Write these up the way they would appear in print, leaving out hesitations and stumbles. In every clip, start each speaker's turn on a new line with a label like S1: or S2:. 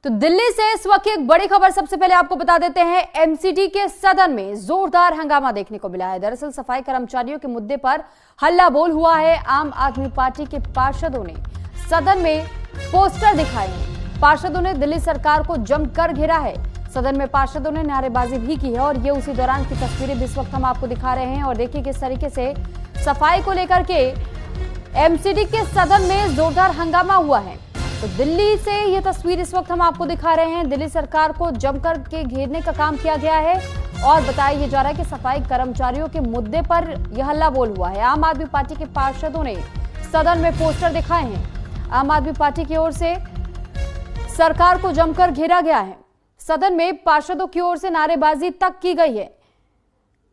S1: तो दिल्ली से इस वक्त एक बड़ी खबर सबसे पहले आपको बता देते हैं। एमसीडी के सदन में जोरदार हंगामा देखने को मिला है। दरअसल सफाई कर्मचारियों के मुद्दे पर हल्ला बोल हुआ है। आम आदमी पार्टी के पार्षदों ने सदन में पोस्टर दिखाए हैं। पार्षदों ने दिल्ली सरकार को जमकर घेरा है। सदन में पार्षदों ने नारेबाजी भी की है और ये उसी दौरान की तस्वीरें इस वक्त हम आपको दिखा रहे हैं। और देखिए किस तरीके से सफाई को लेकर के एमसीडी के सदन में जोरदार हंगामा हुआ है। तो दिल्ली से ये तस्वीर इस वक्त हम आपको दिखा रहे हैं। दिल्ली सरकार को जमकर के घेरने का काम किया गया है और बताया जा रहा है कि सफाई कर्मचारियों के मुद्दे पर यह हल्ला बोल हुआ है। आम आदमी पार्टी के पार्षदों ने सदन में पोस्टर दिखाए हैं। आम आदमी पार्टी की ओर से सरकार को जमकर घेरा गया है। सदन में पार्षदों की ओर से नारेबाजी तक की गई है।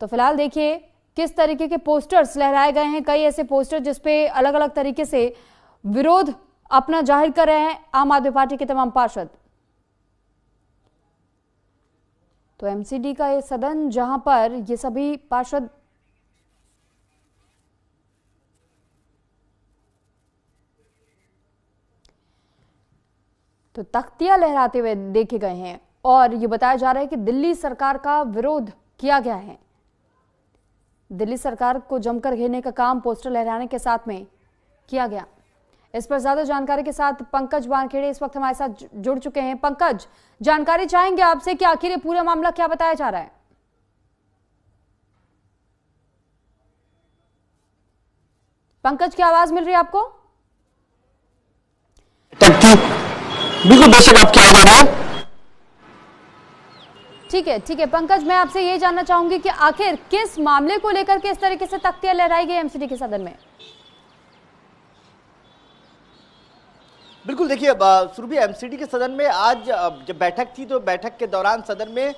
S1: तो फिलहाल देखिए किस तरीके के पोस्टर्स लहराए गए हैं। कई ऐसे पोस्टर जिसपे अलग अलग तरीके से विरोध अपना जाहिर कर रहे हैं आम आदमी पार्टी के तमाम पार्षद। तो एमसीडी का ये सदन जहां पर ये सभी पार्षद तो तख्तियां लहराते हुए देखे गए हैं और ये बताया जा रहा है कि दिल्ली सरकार का विरोध किया गया है। दिल्ली सरकार को जमकर घेरने का काम पोस्टर लहराने के साथ में किया गया। इस पर ज्यादा जानकारी के साथ पंकज वानखेड़े इस वक्त हमारे साथ जुड़ चुके हैं। पंकज, जानकारी चाहेंगे आपसे कि आखिर ये पूरा मामला क्या बताया जा रहा है? पंकज, क्या आवाज मिल रही है आपको?
S2: बिल्कुल, बेशक आपकी आवाज है।
S1: ठीक है पंकज, मैं आपसे ये जानना चाहूंगी कि आखिर किस मामले को लेकर के इस तरीके से तख्तियां लहराई गई एमसीडी के सदन में?
S2: बिल्कुल, देखिए सुरभि, एमसीडी के सदन में आज जब बैठक थी तो बैठक के दौरान सदन में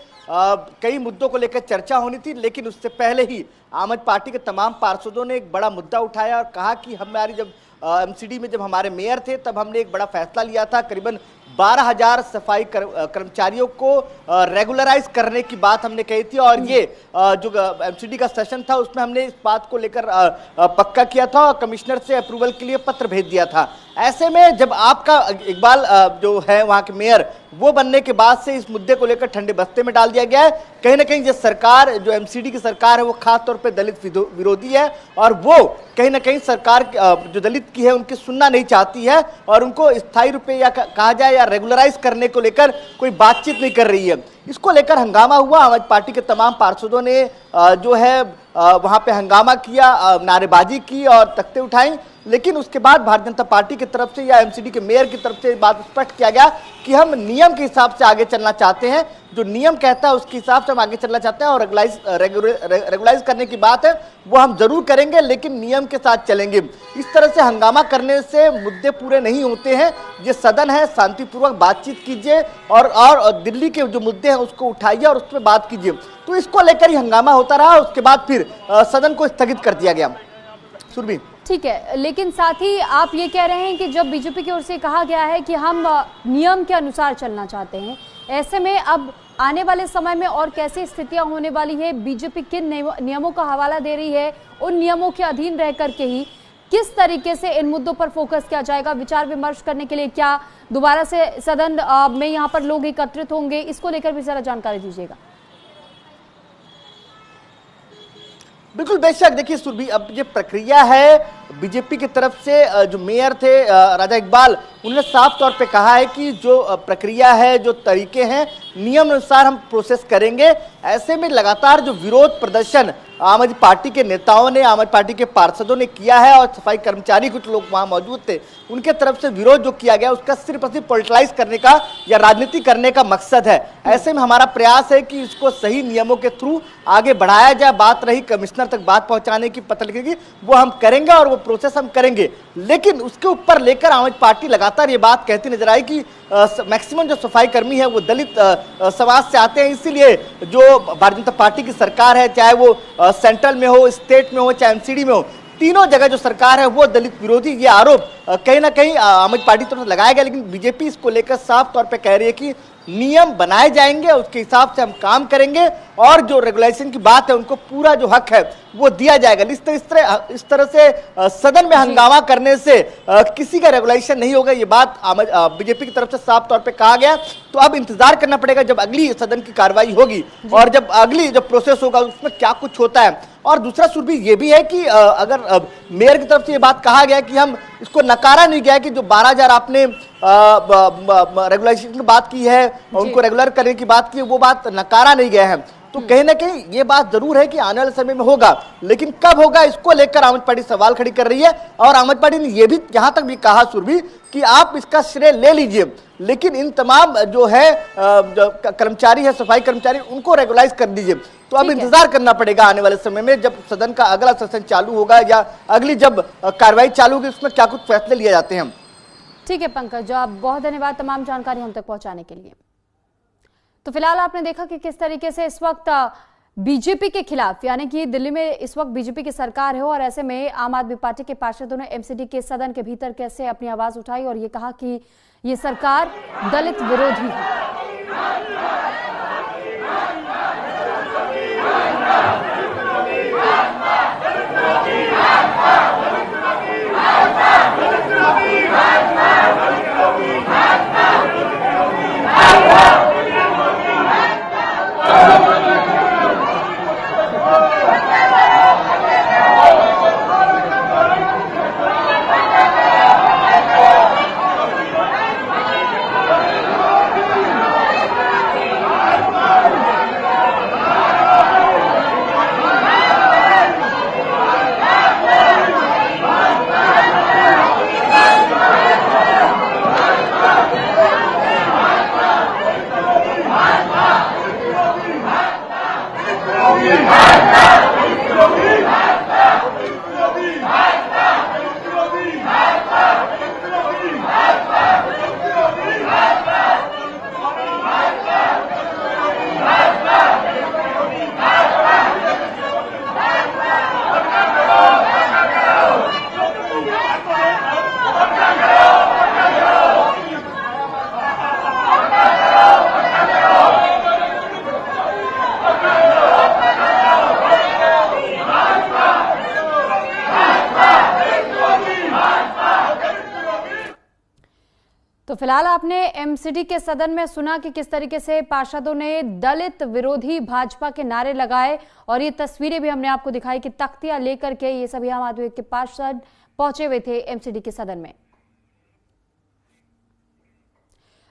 S2: कई मुद्दों को लेकर चर्चा होनी थी, लेकिन उससे पहले ही आम आदमी पार्टी के तमाम पार्षदों ने एक बड़ा मुद्दा उठाया और कहा कि हमारी जब एमसीडी में जब हमारे मेयर थे तब हमने एक बड़ा फैसला लिया था। करीबन 12,000 सफाई कर्मचारियों को रेगुलराइज करने की बात हमने कही थी और ये जो एमसीडी का सेशन था उसमें हमने इस बात को लेकर पक्का किया था और कमिश्नर से अप्रूवल के लिए पत्र भेज दिया था। ऐसे में जब आपका इकबाल जो है वहाँ के मेयर वो बनने के बाद से इस मुद्दे को लेकर ठंडे बस्ते में डाल दिया गया है। कहीं ना कहीं जो सरकार, जो एमसीडी की सरकार है वो खास तौर पे दलित विरोधी है और वो कहीं ना कहीं सरकार जो दलित की है उनकी सुनना नहीं चाहती है और उनको स्थायी रूप या कहा जाए या रेगुलराइज करने को लेकर कोई बातचीत नहीं कर रही है। इसको लेकर हंगामा हुआ। आम आदमी पार्टी के तमाम पार्षदों ने जो है वहां पे हंगामा किया, नारेबाजी की और तख्ते उठाई, लेकिन उसके बाद भारतीय जनता पार्टी की तरफ से या एमसीडी के मेयर की तरफ से बात स्पष्ट किया गया कि हम नियम के हिसाब से आगे चलना चाहते हैं। जो नियम कहता है उसके हिसाब से हम आगे चलना चाहते हैं और रेगुलाइज करने की बात है वो हम जरूर करेंगे, लेकिन नियम के साथ चलेंगे। इस तरह से हंगामा करने से मुद्दे पूरे नहीं होते हैं। ये सदन है, शांतिपूर्वक बातचीत कीजिए और दिल्ली के जो मुद्दे हैं उसको उठाइए और उस पर बात कीजिए। तो इसको लेकर ही हंगामा होता रहा। उसके बाद फिर सदन को स्थगित कर दिया गया। सुरभि,
S1: ठीक है, लेकिन साथ ही आप ये कह रहे हैं कि जब बीजेपी की ओर से कहा गया है कि हम नियम के अनुसार चलना चाहते हैं, ऐसे में अब आने वाले समय में और कैसी स्थितियां होने वाली है? बीजेपी किन नियमों का हवाला दे रही है? उन नियमों के अधीन रह करके ही किस तरीके से इन मुद्दों पर फोकस किया जाएगा? विचार विमर्श करने के लिए क्या दोबारा से सदन में यहाँ पर लोग एकत्रित होंगे? इसको लेकर भी जरा जानकारी दीजिएगा।
S2: बिल्कुल, बेशक। देखिए सुरभि, अब ये प्रक्रिया है, बीजेपी की तरफ से जो मेयर थे राजा इकबाल, उन्होंने साफ तौर पे कहा है कि जो प्रक्रिया है, जो तरीके हैं, नियम अनुसार हम प्रोसेस करेंगे। ऐसे में लगातार जो विरोध प्रदर्शन आम आदमी पार्टी के नेताओं ने, आम आदमी पार्टी के पार्षदों ने किया है और सफाई कर्मचारी कुछ लोग वहां मौजूद थे, उनके तरफ से विरोध जो किया गया उसका सिर्फ और सिर्फ पॉलिटिलाइज करने का या राजनीति करने का मकसद है। ऐसे में हमारा प्रयास है कि इसको सही नियमों के थ्रू आगे बढ़ाया जाए। बात रही कमिश्नर तक बात पहुंचाने की, पत्र लिखने की, वो हम करेंगे और वो प्रोसेस हम करेंगे, लेकिन उसके ऊपर लेकर आम आदमी पार्टी लगातार ये बात कहती नजर आई कि मैक्सिमम जो सफाई कर्मी है वो दलित समाज से आते हैं। इसीलिए जो भारतीय जनता पार्टी की सरकार है, चाहे वो सेंट्रल में हो, स्टेट में हो, चाहे एमसीडी में हो, तीनों जगह जो सरकार है वो दलित विरोधी, ये आरोप कहीं ना कहीं आम आदमी पार्टी तरफ से लगाया गया। लेकिन बीजेपी इसको लेकर साफ तौर पे कह रही है कि नियम बनाए जाएंगे, उसके हिसाब से हम काम करेंगे और जो रेगुलेशन की बात है उनको पूरा जो हक है वो दिया जाएगा। इस तरह से सदन में हंगामा करने से किसी का रेगुलेशन नहीं होगा, ये बात बीजेपी की तरफ से साफ तौर पे कहा गया। तो अब इंतजार करना पड़ेगा जब अगली सदन की कार्रवाई होगी और जब अगली जब प्रोसेस होगा उसमें क्या कुछ होता है। और दूसरा सुरभि ये भी है कि अगर मेयर की तरफ से ये बात कहा गया कि हम इसको नकारा नहीं गया कि जो 12,000 आपने रेगुलेशन की बात की है, उनको रेगुलर करने की बात की है, वो बात नकारा नहीं गया है। तो कहीं ना कहीं ये बात जरूर है कि आने वाले समय में होगा, लेकिन कब होगा इसको लेकर आम आदमी पार्टी सवाल खड़ी कर रही है। और आम आदमी पार्टी ने ये भी यहां तक भी कहा सुरभि कि आप इसका श्रेय ले लीजिए, लेकिन इन तमाम जो है जो कर्मचारी है, सफाई कर्मचारी, उनको रेगुलाइज कर दीजिए। तो अब इंतजार करना पड़ेगा आने वाले समय में जब सदन का अगला सेशन चालू होगा या अगली जब कार्रवाई चालू होगी उसमें क्या कुछ फैसले लिए जाते हैं।
S1: ठीक है पंकज, आप बहुत धन्यवाद तमाम जानकारी हम तक पहुंचाने के लिए। तो फिलहाल आपने देखा कि किस तरीके से इस वक्त बीजेपी के खिलाफ, यानी कि दिल्ली में इस वक्त बीजेपी की सरकार है और ऐसे में आम आदमी पार्टी के पार्षदों ने एमसीडी के सदन के भीतर कैसे अपनी आवाज उठाई और ये कहा कि ये सरकार दलित विरोधी है। तो फिलहाल आपने एमसीडी के सदन में सुना कि किस तरीके से पार्षदों ने दलित विरोधी भाजपा के नारे लगाए और ये तस्वीरें भी हमने आपको दिखाई कि तख्तियां लेकर के ये सभी आम आदमी के पार्षद पहुंचे हुए थे एमसीडी के सदन में।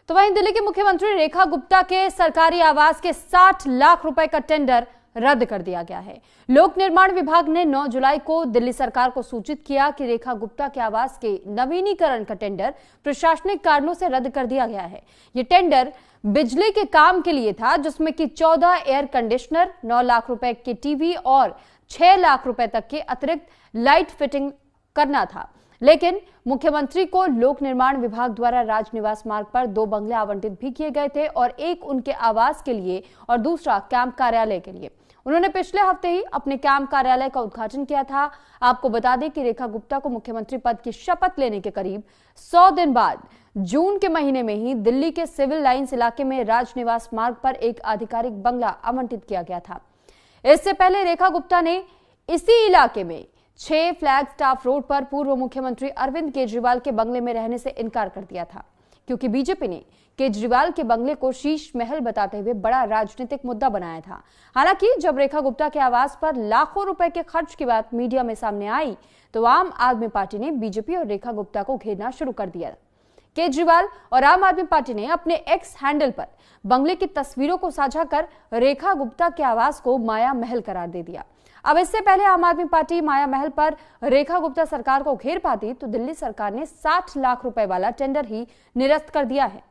S1: तो वहीं दिल्ली की मुख्यमंत्री रेखा गुप्ता के सरकारी आवास के 60 लाख रुपए का टेंडर रद्द कर दिया गया है। लोक निर्माण विभाग ने 9 जुलाई को दिल्ली सरकार को सूचित किया कि रेखा गुप्ता के आवास के नवीनीकरण का टेंडर प्रशासनिक कारणों से रद्द कर दिया गया है। यह टेंडर बिजली के काम के लिए था, जिसमें कि 14 एयर कंडीशनर, 9 लाख रुपए के टीवी और 6 लाख रुपए तक के अतिरिक्त लाइट फिटिंग करना था। लेकिन मुख्यमंत्री को लोक निर्माण विभाग द्वारा राजनिवास मार्ग पर 2 बंगले आवंटित भी किए गए थे और एक उनके आवास के लिए और दूसरा कैंप कार्यालय के लिए। उन्होंने पिछले हफ्ते ही अपने कैंप कार्यालय का उद्घाटन किया था। आपको बता दें कि रेखा गुप्ता को मुख्यमंत्री पद की शपथ लेने के करीब 100 दिन बाद जून के महीने में ही दिल्ली के सिविल लाइंस इलाके में राजनिवास मार्ग पर एक आधिकारिक बंगला आवंटित किया गया था। इससे पहले रेखा गुप्ता ने इसी इलाके में 6 फ्लैग स्टाफ रोड पर पूर्व मुख्यमंत्री अरविंद केजरीवाल के बंगले में रहने से इनकार कर दिया था, क्योंकि बीजेपी ने केजरीवाल के बंगले को शीश महल बताते हुए बड़ा राजनीतिक मुद्दा बनाया था। हालांकि जब रेखा गुप्ता के आवास पर लाखों रुपए के खर्च की बात मीडिया में सामने आई तो आम आदमी पार्टी ने बीजेपी और रेखा गुप्ता को घेरना शुरू कर दिया। केजरीवाल और आम आदमी पार्टी ने अपने एक्स हैंडल पर बंगले की तस्वीरों को साझा कर रेखा गुप्ता के आवास को माया महल करार दे दिया। अब इससे पहले आम आदमी पार्टी माया महल पर रेखा गुप्ता सरकार को घेर पाती तो दिल्ली सरकार ने 60 लाख रुपए वाला टेंडर ही निरस्त कर दिया है।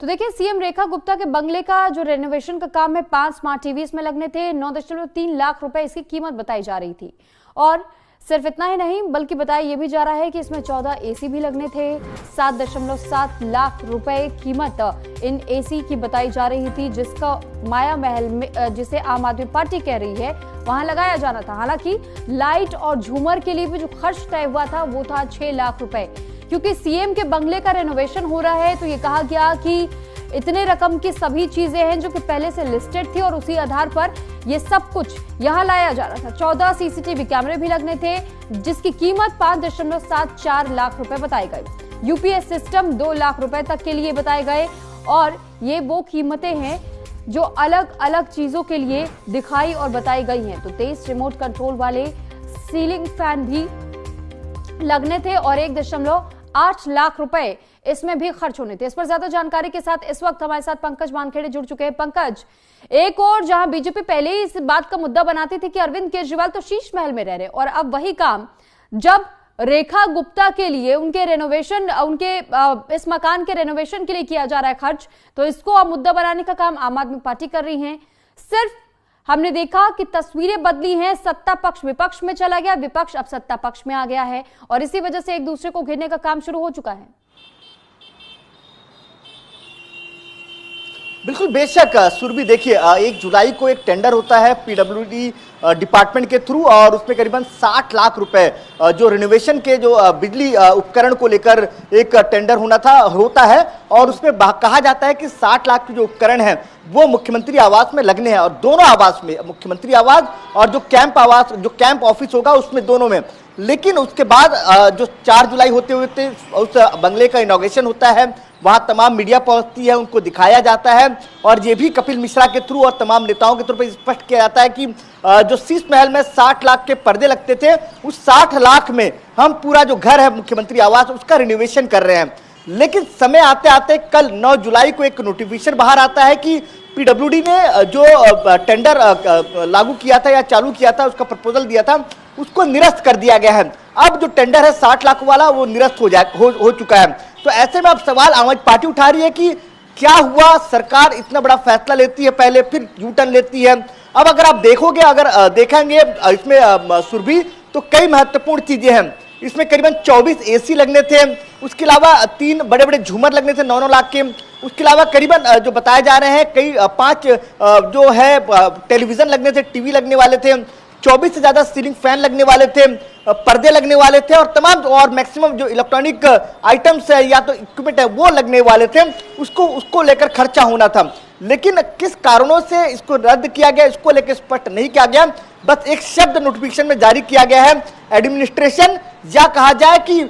S1: तो देखिए, सीएम रेखा गुप्ता के बंगले का जो रेनोवेशन का काम है 5 स्मार्ट टीवी इसमें लगने थे। 9.3 लाख रुपए इसकी कीमत बताई जा रही थी और सिर्फ इतना ही नहीं बल्कि बताया यह भी जा रहा है कि इसमें 14 एसी भी लगने थे। 7.7 लाख रुपए कीमत इन एसी की बताई जा रही थी, जिसका माया महल में, जिसे आम आदमी पार्टी कह रही है, वहां लगाया जाना था। हालांकि लाइट और झूमर के लिए भी जो खर्च तय हुआ था वो था 6 लाख रुपए। क्योंकि सीएम के बंगले का रेनोवेशन हो रहा है तो ये कहा गया कि इतने रकम की सभी चीजें हैं जो कि पहले से लिस्टेड थी और उसी आधार पर ये सब कुछ यहां लाया जा रहा था। 14 सीसीटीवी कैमरे भी लगने थे, जिसकी कीमत 5.74 लाख रुपए बताए गए। यूपीएस सिस्टम 2 लाख रुपए तक के लिए बताए गए और ये वो कीमतें हैं जो अलग अलग चीजों के लिए दिखाई और बताई गई हैं। तो 23 रिमोट कंट्रोल वाले सीलिंग फैन भी लगने थे और 1.8 लाख रुपए इसमें भी खर्च होने थे। इस पर ज्यादा जानकारी के साथ इस वक्त हमारे साथ पंकज मानखेड़े जुड़ चुके हैं। पंकज, एक और जहां बीजेपी पहले ही इस बात का मुद्दा बनाती थी कि अरविंद केजरीवाल तो शीश महल में रह रहे, और अब वही काम जब रेखा गुप्ता के लिए उनके रेनोवेशन, उनके इस मकान के रेनोवेशन के लिए किया जा रहा है खर्च, तो इसको अब मुद्दा बनाने का काम आम आदमी पार्टी कर रही है। सिर्फ हमने देखा कि तस्वीरें बदली हैं, सत्ता पक्ष विपक्ष में चला गया, विपक्ष अब सत्ता पक्ष में आ गया है और इसी वजह से एक दूसरे को घेरने का काम शुरू हो चुका है।
S2: बिल्कुल बेशक सुरभि, देखिए 1 जुलाई को एक टेंडर होता है पीडब्ल्यूडी डिपार्टमेंट के थ्रू और उसमें करीबन 60 लाख रुपए जो रिनोवेशन के जो बिजली उपकरण को लेकर एक टेंडर होता है और उसमें कहा जाता है कि 60 लाख के जो उपकरण हैं वो मुख्यमंत्री आवास में लगने हैं और दोनों आवास में, मुख्यमंत्री आवास और जो कैंप ऑफिस होगा उसमें, दोनों में। लेकिन उसके बाद जो 4 जुलाई होते हुए उस बंगले का इनॉग्रेशन होता है, वहां तमाम मीडिया पहुंचती है, उनको दिखाया जाता है और ये भी कपिल मिश्रा के थ्रू और तमाम नेताओं के थ्रू पर स्पष्ट किया जाता है कि जो शीश महल में 60 लाख के पर्दे लगते थे, उस 60 लाख में हम पूरा जो घर है मुख्यमंत्री आवास उसका रिनोवेशन कर रहे हैं। लेकिन समय आते आते कल 9 जुलाई को एक नोटिफिकेशन बाहर आता है कि पीडब्ल्यूडी ने जो टेंडर लागू किया था या चालू किया था, उसका प्रपोजल दिया था, उसको निरस्त कर दिया गया है। अब जो टेंडर है 60 लाख वाला वो निरस्त हो चुका है। तो ऐसे में अब सवाल आम आदमी पार्टी उठा रही है कि क्या हुआ, सरकार इतना बड़ा फैसला लेती है, पहले फिर यू टर्न लेती है। अब अगर आप देखोगे, अगर देखेंगे इसमें सुरभि, तो कई महत्वपूर्ण चीजें हैं। इसमें करीबन 24 एसी लगने थे, उसके अलावा 3 बड़े बड़े झूमर लगने थे 9-9 लाख के। उसके अलावा करीबन जो बताए जा रहे हैं कई 5 जो है टेलीविजन लगने थे, टीवी लगने वाले थे, 24 से ज्यादा सीलिंग फैन लगने वाले थे, पर्दे लगने वाले थे और तमाम और मैक्सिमम जो इलेक्ट्रॉनिक आइटम्स है या तो इक्विपमेंट है वो लगने वाले थे। उसको लेकर खर्चा होना था, लेकिन किस कारणों से इसको रद्द किया गया इसको लेकर स्पष्ट नहीं किया गया। बस एक शब्द नोटिफिकेशन में जारी किया गया है, एडमिनिस्ट्रेशन, या कहा जाए कि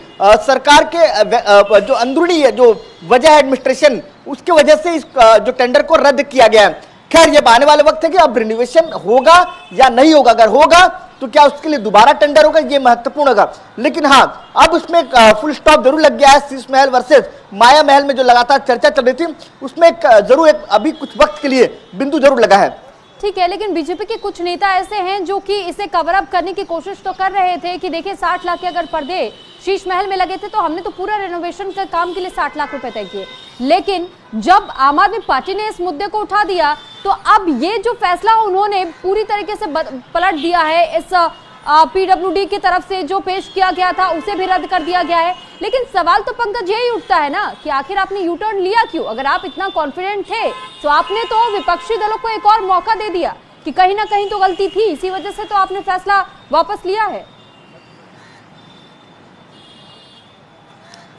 S2: सरकार के जो अंदरूनी जो वजह है एडमिनिस्ट्रेशन, उसके वजह से इस जो टेंडर को रद्द किया गया है। खैर, ये आने वाले वक्त है कि अब रिनोवेशन होगा या नहीं होगा। अगर होगा तो क्या उसके लिए दोबारा टेंडर होगा, ये महत्वपूर्ण होगा। लेकिन हाँ, अब उसमें फुल स्टॉप जरूर लग गया है। शीश महल वर्सेस माया महल में जो लगातार चर्चा चल रही थी, उसमें जरूर अभी कुछ वक्त के लिए बिंदु जरूर लगा है।
S1: ठीक है, लेकिन बीजेपी के कुछ नेता ऐसे हैं जो कि इसे कवर अप करने की कोशिश तो कर रहे थे कि देखिए 60 लाख के अगर पर्दे शीश महल में लगे थे तो हमने तो पूरा रेनोवेशन के काम के लिए 60 लाख रुपए तय किए। लेकिन जब आम आदमी पार्टी ने इस मुद्दे को उठा दिया तो अब ये जो फैसला उन्होंने पूरी तरीके से पलट दिया है। इस पीडब्ल्यूडी की तरफ से जो पेश किया गया था उसे भी रद्द कर दिया गया है। लेकिन सवाल तो पंकज यही उठता है ना कि आखिर आपने यू टर्न लिया क्यों? अगर आप इतना कॉन्फिडेंट थे तो आपने तो विपक्षी दलों को एक और मौका दे दिया कि कहीं ना कहीं तो गलती थी, इसी वजह से तो आपने फैसला वापस लिया है।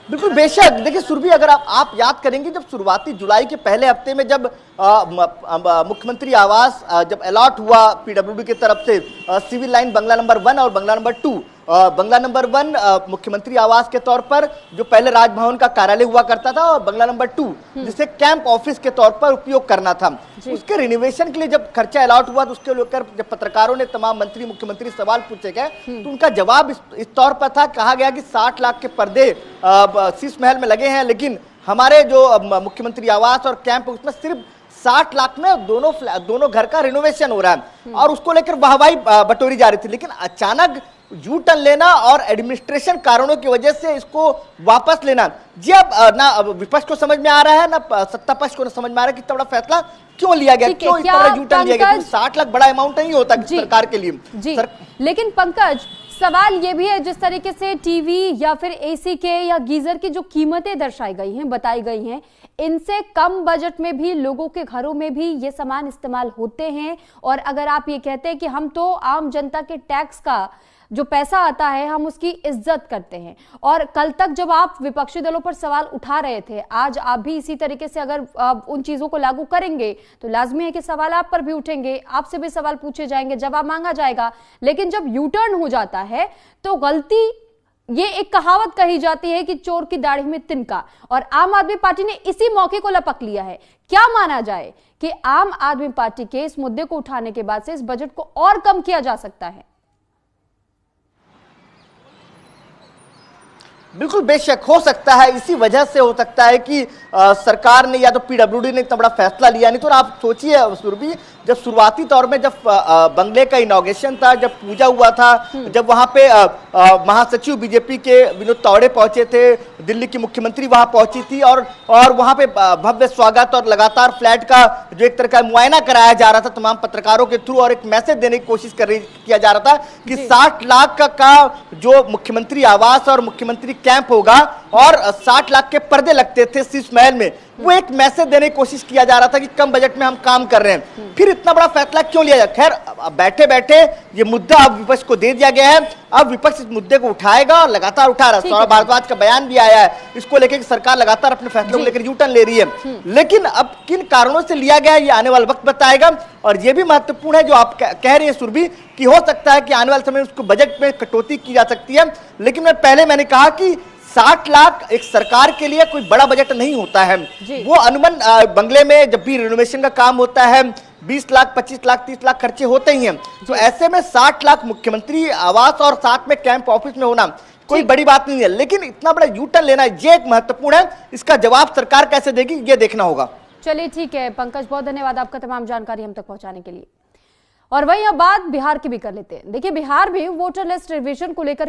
S2: बिल्कुल बेशक, देखिए सुरभि, अगर आप याद करेंगे, जब शुरुआती जुलाई के पहले हफ्ते में जब मुख्यमंत्री आवास जब अलॉट हुआ पीडब्ल्यूडी की तरफ से सिविल लाइन बंगला नंबर 1 और बंगला नंबर 2, बंगला नंबर 1 मुख्यमंत्री आवास के तौर पर जो पहले राजभवन का कार्यालय हुआ करता था, और बंगला नंबर 2 जिसे कैंप ऑफिस के तौर पर उपयोग करना था, उसके रिनोवेशन के लिए जब खर्चा अलॉट हुआ तो उसके लेकर जब पत्रकारों ने तमाम मंत्री मुख्यमंत्री सवाल पूछे गए तो उनका जवाब इस तौर पर था, कहा गया कि 60 लाख के पर्दे शीश महल में लगे हैं, लेकिन हमारे जो मुख्यमंत्री आवास और कैंप उसमें सिर्फ 60 लाख में दोनों घर का रिनोवेशन हो रहा है और उसको लेकर वाहवाही बटोरी जा रही थी। लेकिन अचानक यू टर्न लेना और एडमिनिस्ट्रेशन कारणों की वजह से इसको वापस लेना, जी अब ना विपक्ष को समझ में आ रहा है ना सत्ता पक्ष को समझ में आ रहा है कि इतना बड़ा फैसला क्यों लिया गया, क्यों इस तरह यू टर्न लिया गया। 60 लाख बड़ा अमाउंट नहीं होता सरकार के लिए।
S1: लेकिन पंकज, सवाल ये भी है, जिस तरीके से टीवी या फिर एसी के या गीजर की जो कीमतें दर्शाई गई हैं, बताई गई हैं, इनसे कम बजट में भी लोगों के घरों में भी ये सामान इस्तेमाल होते हैं। और अगर आप ये कहते हैं कि हम तो आम जनता के टैक्स का जो पैसा आता है हम उसकी इज्जत करते हैं, और कल तक जब आप विपक्षी दलों पर सवाल उठा रहे थे, आज आप भी इसी तरीके से अगर उन चीजों को लागू करेंगे तो लाजमी है कि सवाल आप पर भी उठेंगे, आपसे भी सवाल पूछे जाएंगे, जवाब मांगा जाएगा। लेकिन जब यू टर्न हो जाता है तो गलती, ये एक कहावत कही जाती है कि चोर की दाढ़ी में तिनका, और आम आदमी पार्टी ने इसी मौके को लपक लिया है। क्या माना जाए कि आम आदमी पार्टी के इस मुद्दे को उठाने के बाद से इस बजट को और कम किया जा सकता है?
S2: बिल्कुल, बेशक हो सकता है। इसी वजह से हो सकता है कि सरकार ने या तो पीडब्ल्यूडी ने इतना बड़ा फैसला लिया। नहीं तो आप सोचिए सुरभि, जब शुरुआती तौर में जब बंगले का इनॉग्रेशन था, जब पूजा हुआ था, जब वहां पे महासचिव बीजेपी के विनोद तावड़े पहुंचे थे, दिल्ली की मुख्यमंत्री वहां पहुंची थी, और वहां पे भव्य स्वागत और लगातार फ्लैट का जो एक तरह का मुआयना कराया जा रहा था तमाम पत्रकारों के थ्रू, और एक मैसेज देने की कोशिश किया जा रहा था कि 60 लाख का जो मुख्यमंत्री आवास और मुख्यमंत्री कैंप होगा, और 60 लाख के पर्दे लगते थे शीश महल में, वो एक मैसेज देने की कोशिश किया जा रहा था कि कम बजट में हम काम कर रहे हैं। फिर इतना बड़ा फैसला क्यों लिया जाए? खैर, बैठे बैठे ये मुद्दा अब विपक्ष को दे दिया गया है। अब विपक्ष इस मुद्दे को उठाएगा और लगातार उठा रहा है। सौरभ भारद्वाज का बयान भी आया है इसको लेकर कि सरकार लगातार अपने फैसलों को लेकर यू टर्न ले रही है। लेकिन अब किन कारणों से लिया गया ये आने वाला वक्त बताएगा। और ये भी महत्वपूर्ण है जो आप कह रही है सुरभि, कि हो सकता है कि आने वाले समय में उसको बजट में कटौती की जा सकती है। लेकिन मैंने कहा कि 60 लाख एक सरकार के लिए कोई बड़ा बजट नहीं होता है। वो अनुमान बंगले में जब भी रिनोवेशन का काम होता है 20 लाख, 25 लाख, 30 लाख खर्चे होते ही हैं। तो ऐसे में 60 लाख मुख्यमंत्री आवास और साथ में कैंप ऑफिस में होना कोई बड़ी बात नहीं है। लेकिन इतना बड़ा यू टर्न लेना ये एक महत्वपूर्ण है। इसका जवाब सरकार कैसे देगी ये देखना होगा।
S1: चलिए ठीक है पंकज, बहुत धन्यवाद आपका तमाम जानकारी हम तक पहुंचाने के लिए। और वहीं अब बात बिहार की भी कर लेते हैं। देखिए, बिहार में वोटर लिस्ट रिवीजन को लेकर